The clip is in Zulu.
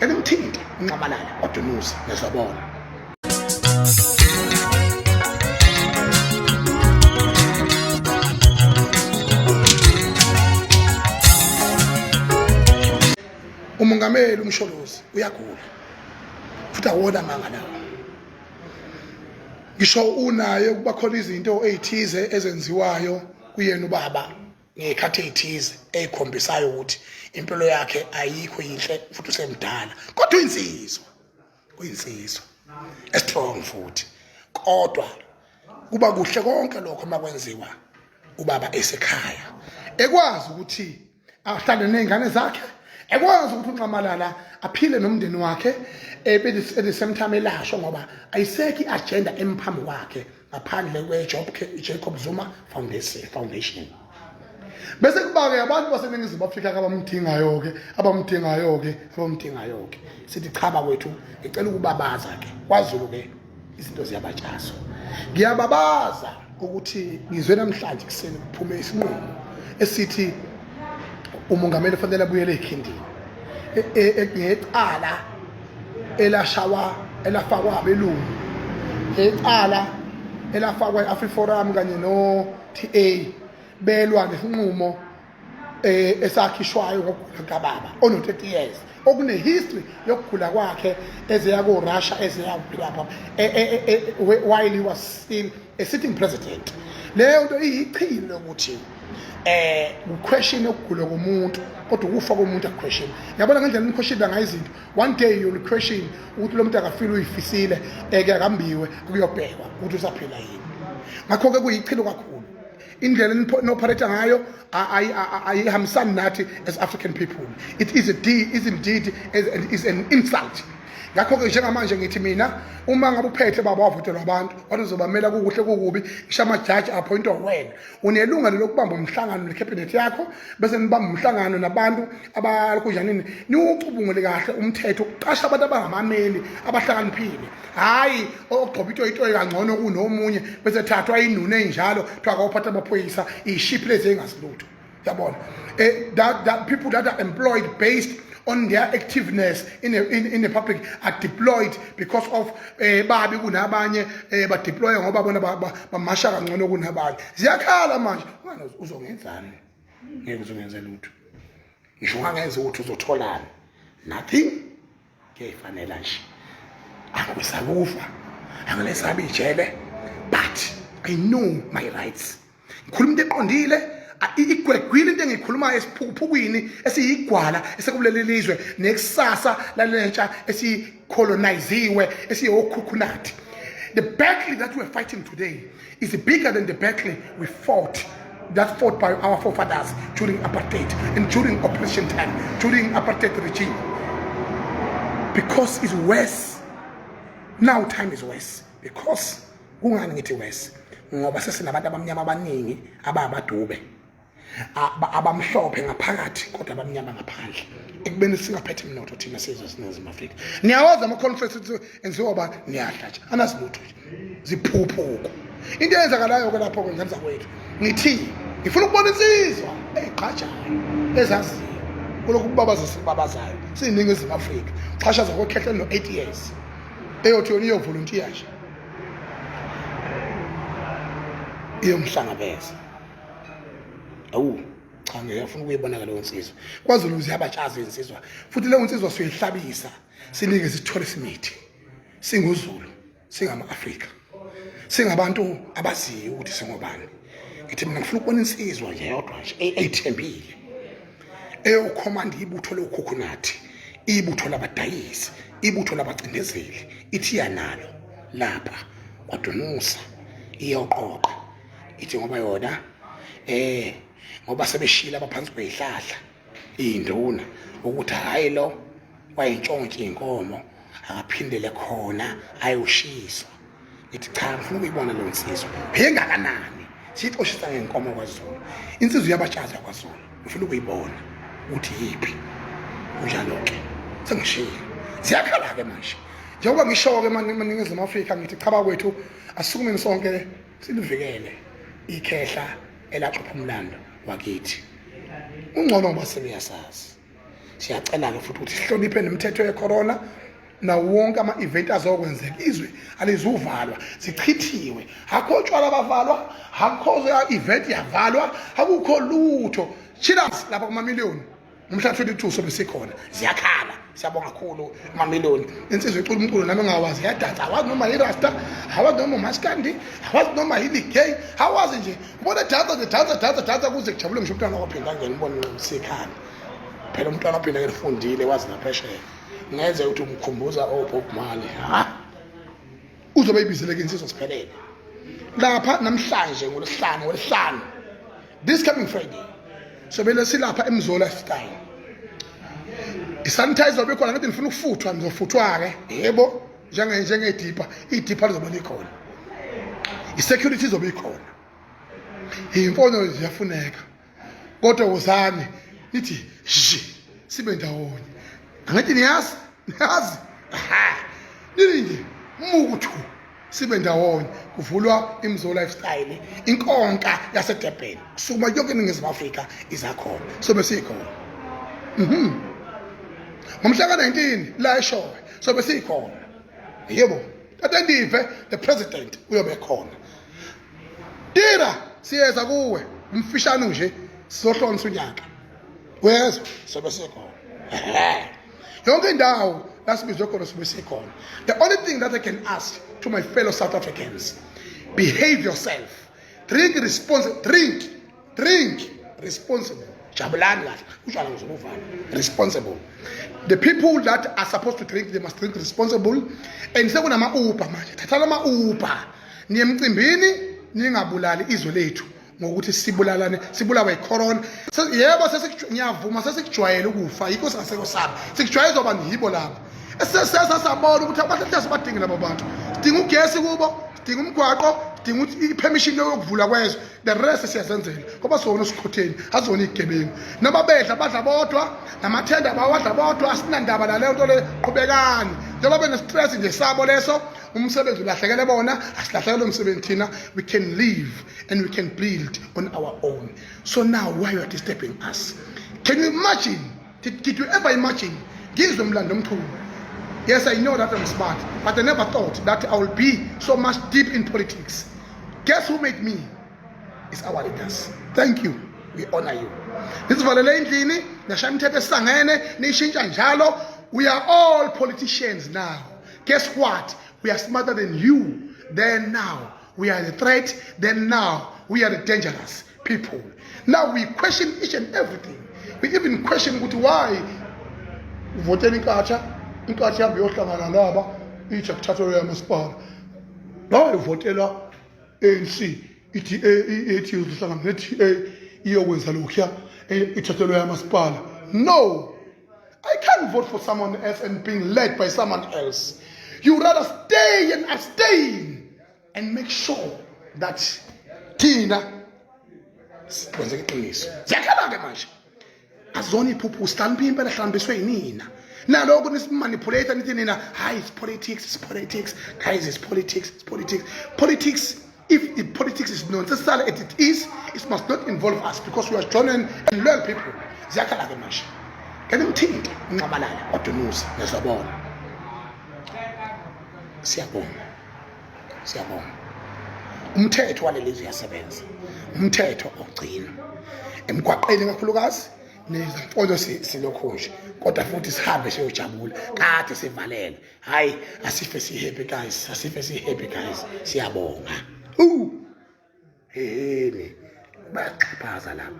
Nimthinte unqamalala wadunusa nezobona. Umongameli umsholozi uyagula futhi awona manga lawo. Ngisho unayo kuba khona izinto ezithize ezenziwayo kuyena ubaba ngekhathi ezithize ezikhombisayo ukuthi impilo yakhe ayikho yinhle futhi usemdala, kodwa uyinsizwa strong futhi. Kodwa kuba kuhle konke lokho makwenziwa ubaba esekhaya, ekwazi ukuthi ahlale nezingane zakhe, ekwazi ukuthi unqamalala aphile nomndeni wakhe, at the same time elashwa ngoba ayisekho agenda emphambi kwakhe ngaphandle kwe Zuma Foundation. Bese kuba-ke abantu baseNingizimu Afrika abamdingayo-ke sithi chaba kwethu ngicela ukubabaza-ke kwaZulu-ke izinto ziyabatshazwa. Ngiyababaza ukuthi ngizwe namhlanje kuseni kuphume isinqumo esithi umongameli fanele abuyele ekhindini ngecala elafakwa abelungu, ngecala elafakwa i-AfriForum kanye no-TA belwa nesinqumo esakhishwayo ngokugula kababa ono 30 years okunehistory yokugula kwakhe ezeya ko-Russia ezeya lapha while he was still a sitting president. Leyo nto iyichilo lokuthi question ukugula komuntu kodwa ukufa komuntu akuquestion. Yabona ngendlela niquestion ngayizinto, one day you'll question ukuthi lo muntu akafile uyifisile akambiwe ukuyobhekwa ukuthi usaphila yini. Ngakho ke kuyichilo kakhulu indlela ninoperate ngayo ayihambisani nathi as African people. It is indeed an insult. Ngakho ke njengamanje ngithi mina uma ngabe uphethe baba wavotelwa abantu wathi uzobamela kukuhle kukubi ngisho amajaji appoint wena unelungelo lokubamba umhlangano necabinet yakho bese nibamba umhlangano nabantu abakunjanini niwucubungule kahle umthetho uqasha abantu abangamameli abahlakaniphile, hayi ogqoba ito kangcono kunomunye bese thathwa inune enjalo kuthiwa akawuphatha amaphoyisa iship lezi engasilutho. Yabona that people that are employed based on their activeness in the public are deployed because of babi kunabanye badeploy ngoba bona bamasha kangcono kunabanye. Ziyakhala manje uzongenzani? Ngeke uzongenza lutho. Ngisho ungangenza ukuthi uzotholana nothing. Kufanele nje akusakufa angilesabi ijele, but I know my rights. Ngikhuluma into eqondile igwegwile into engikhulumayo esiphukuphukweni esiyigwala esekuleli lizwe nekusasa lalentsha esicoloniziwe esiyokhukhunathi. The battle that we're fighting today is bigger than the battle we fought by our forefathers during apartheid and during oppression time, during apartheid regime, because it's worse now. Time is worse because kungani ngithi worse ngoba sesinabantu abamnyama abaningi abamadube abamhlophe ngaphakathi kodwa abamnyama ngaphandle ekubeni singaphethe mnotho thina sizwe siNingizimu Afrika. Niyawazi ama-conferences enziwa ba niyahlatsha anazilutho ziphuphuko. Into eyenzakalayo ke lapho kwenza kwethu ngithi ngifuna ukubona insizwa eqhatshayo ezaziyo kulokhu kubabaza sibabazayo siyiNingizimu Afrika xhashaza kokhehlelo no 8 years eyothi yona iyovolunteer nje iyomhlangabeza. Cha ngiyafuna ukuyibona ngalo nsizwa kwaZulu ziyabatshaza insizwa futhi leyo nsizwa siyihlabisa sinike sithole simithi singuZulu singama-Afrika singabantu abaziyo ukuthi singobani. Ngithi mina ngifuna ukubona insizwa nje yodwa nje eyithembile eyokhomanda ibutho lokhukhunathi, ibutho labadayisi, ibutho labacindezeli, ithi yanalo lapha kwadunusa iyoqoqa ithi ngoba yona ngoba sebeshila abaphansi kwezihlahla induna ukuthi hayi lo wayintshontshe inkomo akaphindele khona ayoshiswa. Ithi cha ngifuna ukuyibona lo nsizwa engakanani sixoshisa ngenkomo kwaZulu. Insizwa yabatshaza kwaZulu ngifuna ukuyibona ukuthi yipi kunjalo ke sengishilo siyakhala ke manje njengoba ngisho-ke eNingizimu Afrika ngithi chaba kwethu asukumeni sonke silivikele ikhehla elaqopha umlando wakithi. Ungcono ngoba sebeyasazi siyacela ke futhi ukuthi sihloniphe nemithetho yecorona na wonke ama-event azokwenzeka. Izwe alizuvalwa, zichithiwe, akho tshwala bavalwa, akho event yavalwa, akukho lutho. Cheers lapha kuma-million umhla 22 sobe sikhona, ziyakhala. Siyabonga kakhulu ama-million. Insizwe ecula umculo nami engawazi, yadansa, awazi noma yirasta, awazi noma umaskandi, awazi noma yiligay, awazi nje ubona dansa kuze kujabule ngisho umntwana Wakaphindangene ubone usikhala. Phela umntwana Wakaphindangene ufundile wazi naphesheya. Ngeze ukuthi umkhumbuza oBob Marley. Uzobe ibizele ke insizwa siphelele lapha namhlanje ngolesihlanu this coming Friday sobele silapha eMzola Style. Isanitizer bekhona ngathi ngifuna ukufuthwa, ngizofuthwa ke yebo njengedipha, idipha lizobe likhona, isecurity izobe ikhona, imfono ziyafuneka, kodwa wozani nithi sibe ndawonye. Angathi niyazi nje muthu sibe ndawonye, kuvulwa iMzola Lifestyle, inkonka yaseDurban, kusukuma yonke iNingizimu Afrika izakhona, sobe sikhona. Ngomhla ka-19 la eShowe sobe sikhona, yebo tatandive the president uyobe khona. Tira siyeza kuwe umfishane nje sizohlonisa unyaka wezwe sobe sikhona. Yonke indawo lasibizwe khona sobe sikhona. The only thing that I can ask to my fellow South Africans, behave yourself, drink responsible. Jabulani kahle utshwala ngizobuvana, responsible. The people that are supposed to drink, they must drink responsible. And sekunama Uber manje, thatha lama Uber niye emcimbini, ningabulali izwe lethu ngokuthi sibulawe icorona. Yebo ngiyavuma sesikujwayele ukufa, yikho singaseko sabo, sikujwayele zoba ngibo lapha esesesa sabona ukuthi abahlahla badinga labo bantu, sidinga ugesi kubo, sidinga umgwaqo, sidinga i-permission yokuvula kwezwe. The rest siyazenzela ngoba sona sikhotheni azona igebengu nababedla badla bodwa, namathenda bawadla bodwa, asinandaba naleyo nto le. Qhubekani njengoba bene-stress nje sabo leso, umsebenzi ulahlekele bona, asilahlekele umsebenzi thina. We can live and we can build on our own. So now why you are disturbing us? Can you imagine? Did you ever imagine? Ngizwe mlando omkhulu. Yes, I know that I'm smart, but I never thought that I will be so much deep in politics. Guess who made me? It's our leaders. Thank you. We honor you. Nisivalele endlini, nashaya imithetho esisangene, niyishintsha njalo. We are all politicians now. Guess what? We are smarter than you. Then now, we are the threat. Then now, we are the dangerous people. Now we question each and everything. We even question why voteni inkathi yami yohlangana naba ithi kuthathwa yamasipala. La ivotela ANC ithi ethi uzohlangana nethi iyokwenza lokho ithathelwe yamasipala. No, I can't vote for someone else and being led by someone else. You rather stay and abstain and make sure that thina kwenza iqiniso. Ziyakhala ke manje azona iphuphu sihlambhe impela hlambiswe yinina. Naloko nisimanipulate nithi nina hayi it's politics guys, it's politics. If the politics is nonsensical as it is, it must not involve us because we are strong and loyal people. Ziyakhala ke manje kanti Nimthinte unqabalala odunusa nezobona. Siyabonga umthetho walelizwe uyasebenza, umthetho ogcina emgwaqeni kakhulukazi nezimfono silokho nje, kodwa futhi sihambe siyojabula kade sivalele. Hayi asife si happy guys, siyabonga. Bayaqhaphaza lapha.